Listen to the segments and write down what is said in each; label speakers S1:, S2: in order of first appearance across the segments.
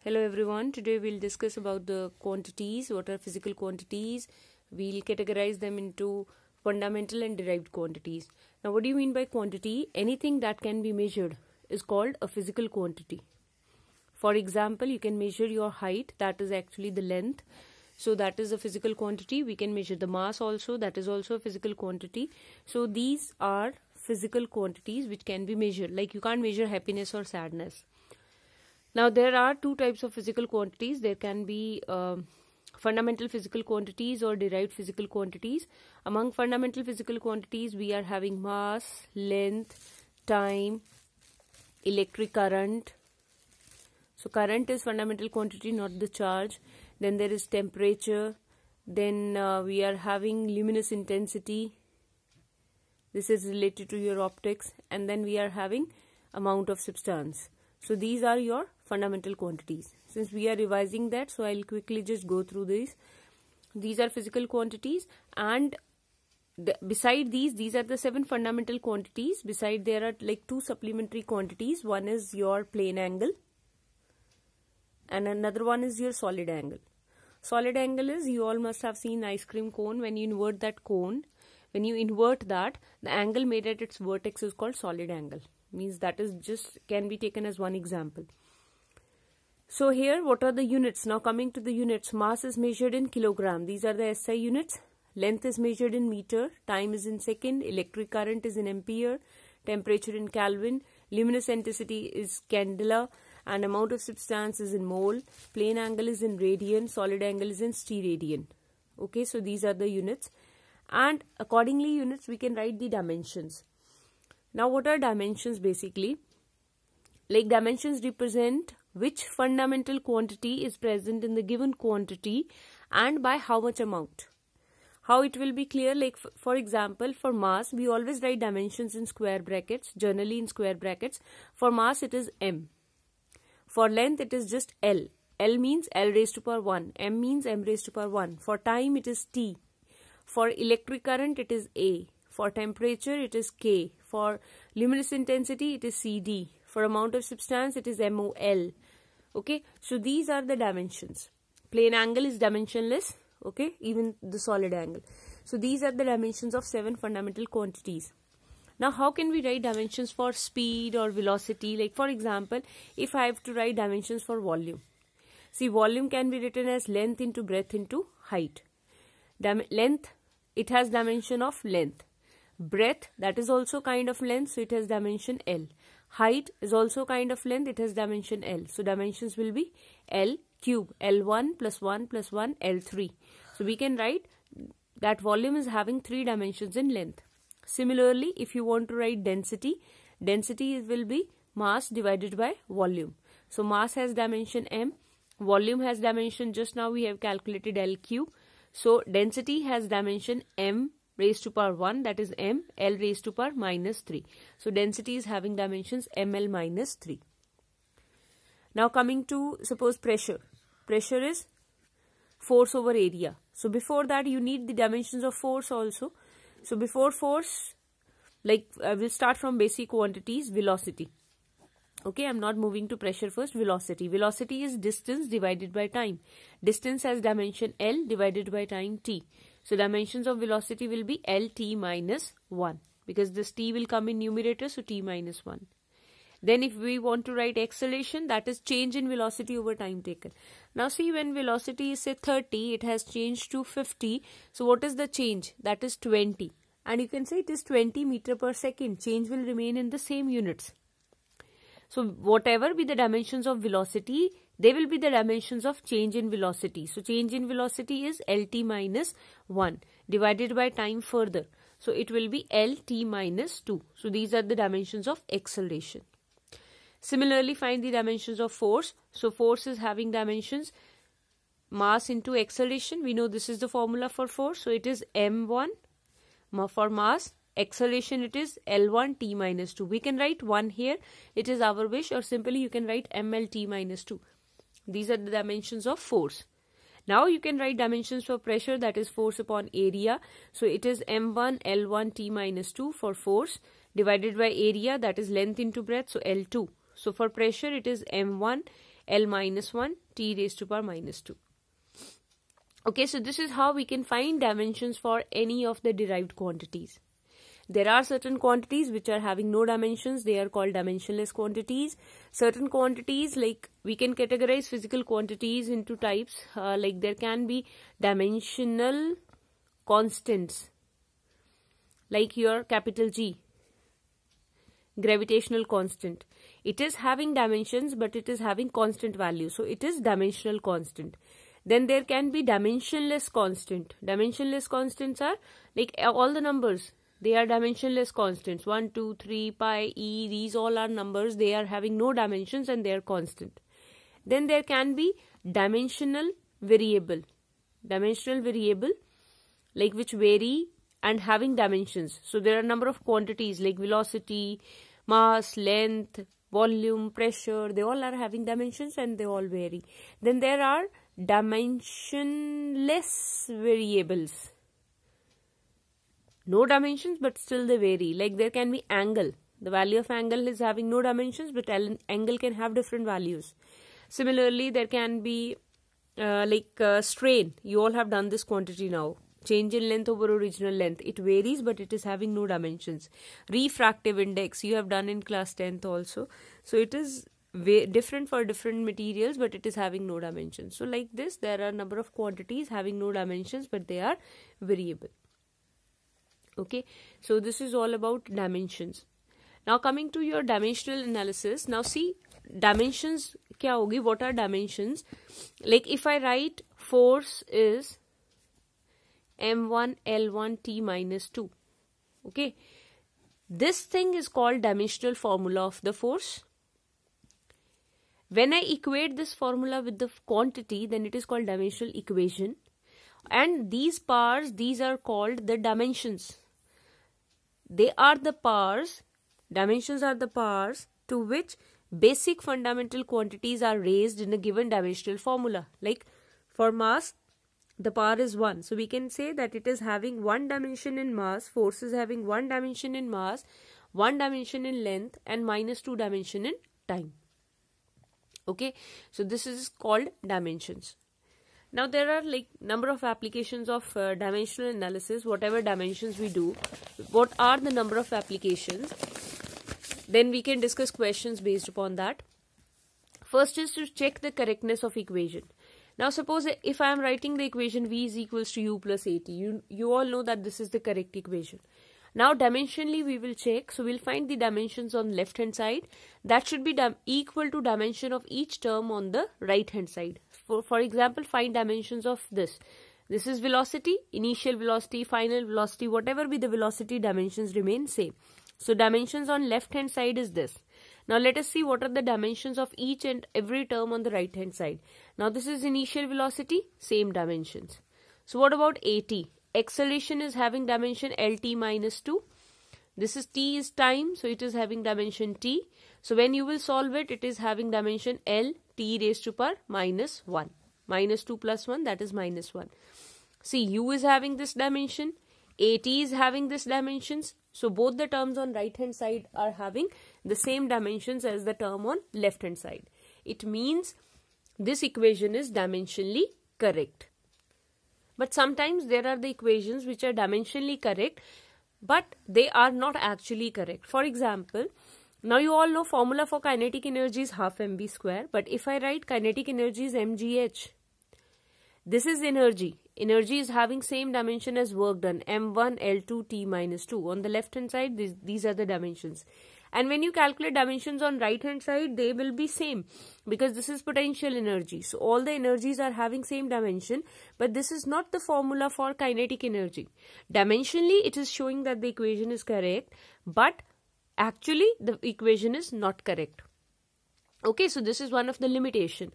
S1: Hello everyone, today we'll discuss about the quantities. What are physical quantities? We'll categorize them into fundamental and derived quantities. Now what do you mean by quantity? Anything that can be measured is called a physical quantity. For example, you can measure your height, that is actually the length. So that is a physical quantity. We can measure the mass also, that is also a physical quantity. So these are physical quantities which can be measured. Like you can't measure happiness or sadness. Now there are two types of physical quantities. There can be fundamental physical quantities or derived physical quantities. Among fundamental physical quantities we are having mass, length, time, electric current. So current is fundamental quantity, not the charge. Then there is temperature. Then we are having luminous intensity. This is related to your optics. And then we are having amount of substance. So these are your fundamental quantities. Since we are revising that, so I'll quickly just go through these. These are physical quantities, and beside these are the 7 fundamental quantities. Beside there are like 2 supplementary quantities. One is your plane angle and another one is your solid angle. Solid angle is, you all must have seen ice cream cone. When you invert that cone, when you invert that, the angle made at its vertex is called solid angle. Means that is just can be taken as one example. So here what are the units? Now coming to the units, mass is measured in kilogram. These are the SI units. Length is measured in meter. Time is in second. Electric current is in ampere. Temperature in Kelvin. Luminous intensity is candela. And amount of substance is in mole. Plane angle is in radian. Solid angle is in steradian. Okay, so these are the units. And accordingly units we can write the dimensions. Now what are dimensions basically? Like dimensions represent which fundamental quantity is present in the given quantity and by how much amount. How it will be clear, like for example for mass we always write dimensions in square brackets, generally in square brackets. For mass it is m. For length it is just L. L means L raised to power 1. M means M raised to power 1. For time it is T. For electric current it is A. For temperature it is K. For luminous intensity it is CD. For amount of substance it is MOL. Okay, so these are the dimensions. Plane angle is dimensionless. Okay, even the solid angle. So these are the dimensions of 7 fundamental quantities. Now how can we write dimensions for speed or velocity? Like for example, if I have to write dimensions for volume. See, volume can be written as length into breadth into height. Length, it has dimension of length. Breadth, that is also kind of length, so it has dimension L. Height is also kind of length, it has dimension L. So dimensions will be L cube, L1 plus 1 plus 1, L3. So we can write that volume is having 3 dimensions in length. Similarly, if you want to write density, density will be mass divided by volume. So mass has dimension M, volume has dimension, just now we have calculated L cube. So density has dimension M raised to power 1, that is M, L raised to power minus 3. So density is having dimensions ML minus 3. Now coming to suppose pressure. Pressure is force over area. So before that you need the dimensions of force also. So before force, like we'll start from basic quantities, velocity. Okay, I'm not moving to pressure first. Velocity. Velocity is distance divided by time. Distance has dimension L divided by time T. So dimensions of velocity will be Lt minus 1. Because this T will come in numerator, so T minus 1. Then if we want to write acceleration, that is change in velocity over time taken. Now see, when velocity is say 30, it has changed to 50. So what is the change? That is 20. And you can say it is 20 meter per second. Change will remain in the same units. So whatever be the dimensions of velocity, they will be the dimensions of change in velocity. So change in velocity is Lt minus 1 divided by time further. So it will be Lt minus 2. So these are the dimensions of acceleration. Similarly, find the dimensions of force. So force is having dimensions mass into acceleration. We know this is the formula for force. So it is M1 for mass. Acceleration it is L1 T minus 2. We can write 1 here. It is our wish, or simply you can write ML T minus 2. These are the dimensions of force. Now you can write dimensions for pressure, that is force upon area. So it is M1 L1 T minus 2 for force divided by area, that is length into breadth, so L2. So for pressure it is M1 L minus 1, t raised to power minus 2. Okay, so this is how we can find dimensions for any of the derived quantities. There are certain quantities which are having no dimensions. They are called dimensionless quantities. Certain quantities, like we can categorize physical quantities into types. Like there can be dimensional constants. Like your capital G, gravitational constant. It is having dimensions, but it is having constant value. So it is dimensional constant. Then there can be dimensionless constant. Dimensionless constants are like all the numbers. They are dimensionless constants. 1, 2, 3, pi, e. These all are numbers. They are having no dimensions and they are constant. Then there can be dimensional variable. Dimensional variable, like which vary and having dimensions. So there are a number of quantities like velocity, mass, length, volume, pressure. They all are having dimensions and they all vary. Then there are dimensionless variables. No dimensions, but still they vary. Like there can be angle. The value of angle is having no dimensions, but angle can have different values. Similarly, there can be strain. You all have done this quantity now. Change in length over original length. It varies, but it is having no dimensions. Refractive index, you have done in class 10th also. So it is different for different materials, but it is having no dimensions. So like this, there are a number of quantities having no dimensions, but they are variable. Okay, so this is all about dimensions. Now coming to your dimensional analysis. Now see, dimensions kya hogi? What are dimensions? Like if I write force is m1 L1 t minus 2. Okay, this thing is called dimensional formula of the force. When I equate this formula with the quantity, then it is called dimensional equation. And these powers, these are called the dimensions. They are the powers, dimensions are the powers to which basic fundamental quantities are raised in a given dimensional formula. Like for mass, the power is 1. So we can say that it is having one dimension in mass, force is having one dimension in mass, one dimension in length, and minus 2 dimension in time. Okay, so this is called dimensions. Now there are like number of applications of dimensional analysis. Whatever dimensions we do, what are the number of applications? Then we can discuss questions based upon that. First is to check the correctness of equation. Now suppose if I am writing the equation V is equals to U plus AT, you all know that this is the correct equation. Now dimensionally we will check. So we'll find the dimensions on left hand side. That should be equal to dimension of each term on the right hand side. For example, find dimensions of this. This is velocity, initial velocity, final velocity, whatever be the velocity, dimensions remain same. So dimensions on left hand side is this. Now let us see what are the dimensions of each and every term on the right hand side. Now this is initial velocity, same dimensions. So what about AT? Acceleration is having dimension LT minus 2. This is T is time, so it is having dimension T. So when you will solve it, it is having dimension L T raised to power minus 1. Minus 2 plus 1, that is minus 1. See, U is having this dimension, AT is having this dimensions. So both the terms on right hand side are having the same dimensions as the term on left hand side. It means this equation is dimensionally correct. But sometimes there are the equations which are dimensionally correct, but they are not actually correct. For example, now you all know formula for kinetic energy is half mv square, but if I write kinetic energy is mgh, this is energy. Energy is having same dimension as work done, m1 L2 t minus 2. On the left hand side, these are the dimensions. And when you calculate dimensions on right hand side, they will be same because this is potential energy. So all the energies are having same dimension, but this is not the formula for kinetic energy. Dimensionally, it is showing that the equation is correct, but actually the equation is not correct. Okay, so this is one of the limitation.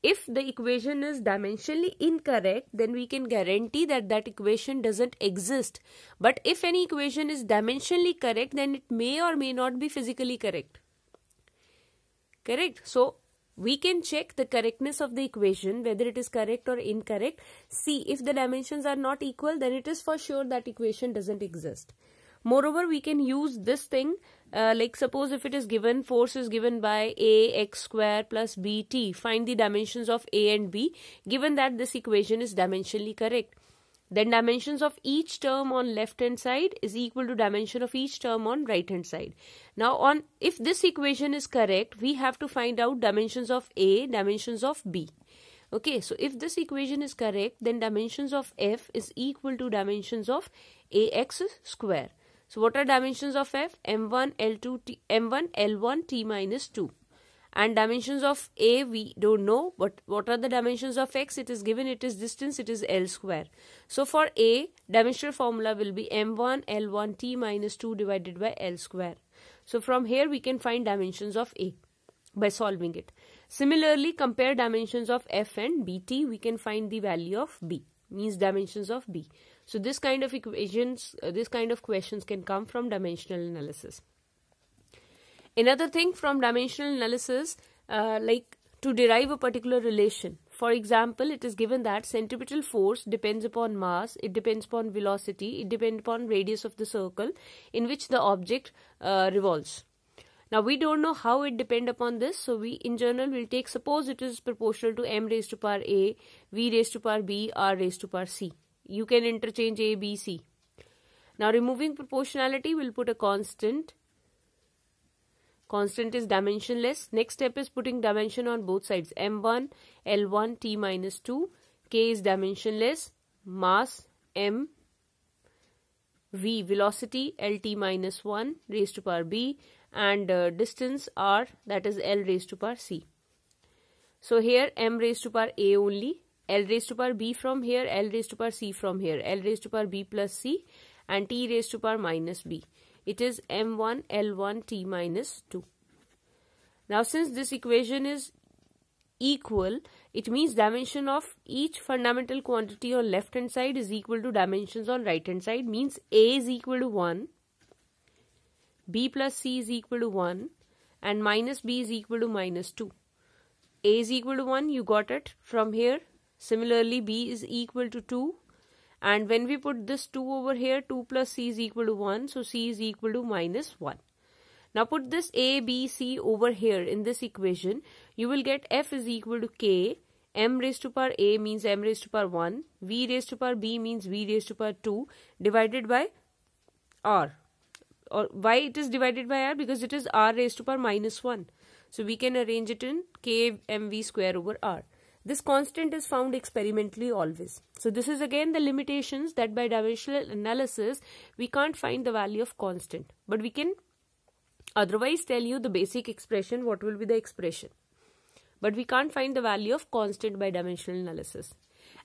S1: If the equation is dimensionally incorrect, then we can guarantee that that equation doesn't exist. But if any equation is dimensionally correct, then it may or may not be physically correct. Correct? So we can check the correctness of the equation, whether it is correct or incorrect. See, if the dimensions are not equal, then it is for sure that equation doesn't exist. Moreover, we can use this thing like suppose if it is given, force is given by a x square plus b t. Find the dimensions of a and b. Given that this equation is dimensionally correct, then dimensions of each term on left hand side is equal to dimension of each term on right hand side. Now if this equation is correct, we have to find out dimensions of a, dimensions of b. Okay, so if this equation is correct, then dimensions of f is equal to dimensions of ax square. So what are dimensions of f? m1 l1 t minus 2. And dimensions of a we don't know, but what are the dimensions of x? It is given, it is distance, it is l square. So for a, dimensional formula will be m1 l1 t minus 2 divided by l square. So from here we can find dimensions of a by solving it. Similarly, compare dimensions of f and bt. We can find the value of b, means dimensions of b. So this kind of equations, this kind of questions can come from dimensional analysis. Another thing from dimensional analysis, like to derive a particular relation. For example, it is given that centripetal force depends upon mass, it depends upon velocity, it depends upon radius of the circle in which the object revolves. Now we don't know how it depends upon this, so we in general will take, suppose it is proportional to m raised to power a, v raised to power b, r raised to power c. You can interchange a, b, c. Now removing proportionality, we'll put a constant. Constant is dimensionless. Next step is putting dimension on both sides. m1 l1 t minus 2. K is dimensionless. Mass m, v velocity lt minus 1 raised to power b, and distance r, that is l raised to power c. So here m raised to power a only, l raised to power b from here, l raised to power c from here, l raised to power b plus c, and t raised to power minus b. It is m1 l1 t minus 2. Now since this equation is equal, it means dimension of each fundamental quantity on left hand side is equal to dimensions on right hand side, means a is equal to 1, b plus c is equal to 1, and minus b is equal to minus 2. A is equal to 1, you got it from here. Similarly, b is equal to 2. And when we put this 2 over here, 2 plus c is equal to 1. So c is equal to minus 1. Now put this a, b, c over here in this equation. You will get f is equal to k. M raised to power a means m raised to power 1. V raised to power b means v raised to power 2 divided by r. Or why it is divided by r? Because it is r raised to power minus 1. So we can arrange it in k mv square over r. This constant is found experimentally always. So this is again the limitations, that by dimensional analysis we can't find the value of constant. But we can otherwise tell you the basic expression, what will be the expression. But we can't find the value of constant by dimensional analysis.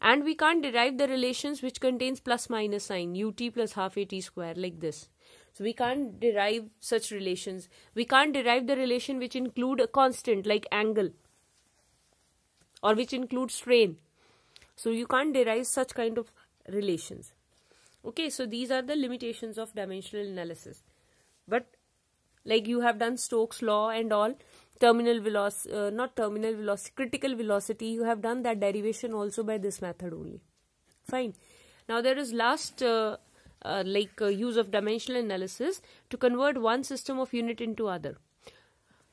S1: And we can't derive the relations which contains plus minus sign, ut plus half at square, like this. So we can't derive such relations. We can't derive the relation which include a constant like angle, or which includes strain. So you can't derive such kind of relations. Okay, so these are the limitations of dimensional analysis. But like you have done Stokes' law and all, terminal velocity, not terminal velocity, critical velocity, you have done that derivation also by this method only. Fine. Now there is last use of dimensional analysis to convert one system of unit into other.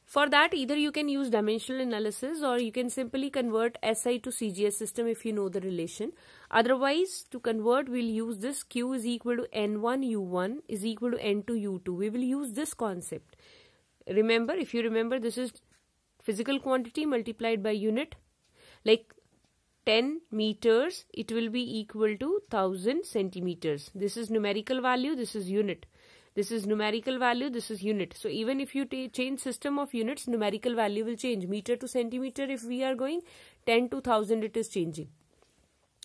S1: For that, either you can use dimensional analysis or you can simply convert SI to CGS system if you know the relation. Otherwise, to convert, we'll use this Q is equal to N1 U1 is equal to N2 U2. We will use this concept. Remember, if you remember, this is physical quantity multiplied by unit. Like 10 meters, it will be equal to 1000 centimeters. This is numerical value, this is unit. This is numerical value, this is unit. So even if you change system of units, numerical value will change. Meter to centimeter, if we are going 10 to 1000, it is changing.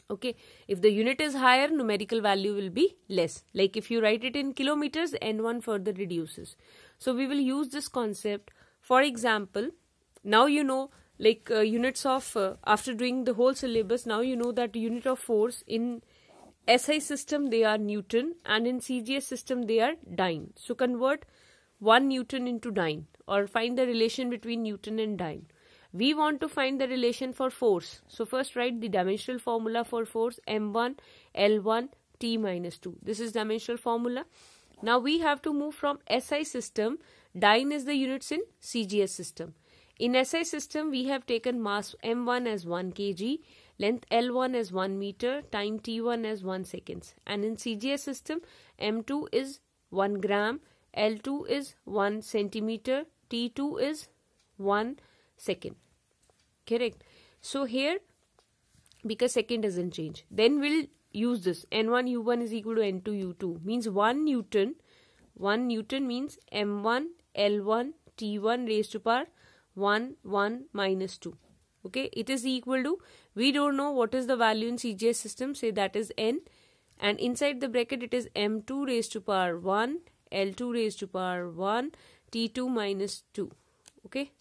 S1: Okay. If the unit is higher, numerical value will be less. Like if you write it in kilometers, N1 further reduces. So we will use this concept. For example, now you know like units of, after doing the whole syllabus, now you know that unit of force in SI system they are Newton and in CGS system they are dyne. So convert 1 Newton into dyne or find the relation between Newton and dyne. We want to find the relation for force. So first write the dimensional formula for force, M1 L1 T minus 2. This is dimensional formula. Now we have to move from SI system. Dyne is the units in CGS system. In SI system, we have taken mass M1 as 1 kg, length L1 as 1 meter, time T1 as 1 seconds. And in CGS system, M2 is 1 gram, L2 is 1 centimeter, T2 is 1 second. Correct. So here, because second doesn't change, then we'll use this. N1 U1 is equal to N2 U2. Means 1 Newton. 1 Newton means M1 L1 T1 raised to power 1 minus 2. Okay, it is equal to, we don't know what is the value in CGS system, say that is N, and inside the bracket it is M2 raised to power 1, L2 raised to power 1, T2 minus 2. Okay,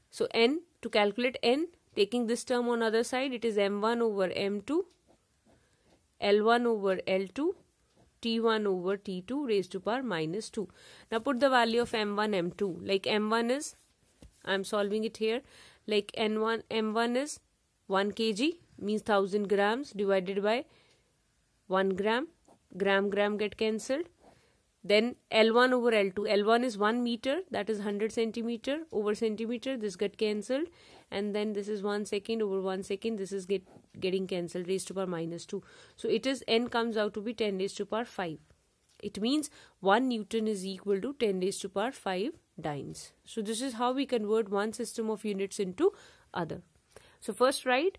S1: so N, to calculate N, taking this term on other side, it is M1 over M2, L1 over L2, T1 over T2 raised to power minus 2. Now put the value of M1, M2. Like M1 is, I am solving it here, like M1 is 1 kg, means 1000 grams divided by 1 gram. Gram get cancelled. Then L1 over L2. L1 is 1 meter, that is 100 centimeter over centimeter, this get cancelled. And then this is 1 second over 1 second, this is getting cancelled, raised to power minus 2. So it is, N comes out to be 10 raised to power 5. It means 1 Newton is equal to 10 raised to power 5 dynes. So this is how we convert one system of units into other. So first write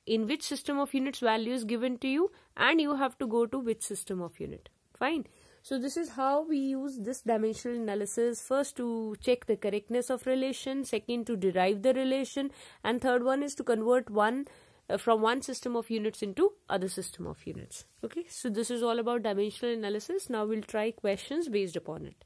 S1: in which system of units value is given to you, and you have to go to which system of unit. Fine. So this is how we use this dimensional analysis. First to check the correctness of relation, second to derive the relation, and third one is to convert from one system of units into other system of units. Okay, so this is all about dimensional analysis. Now we'll try questions based upon it.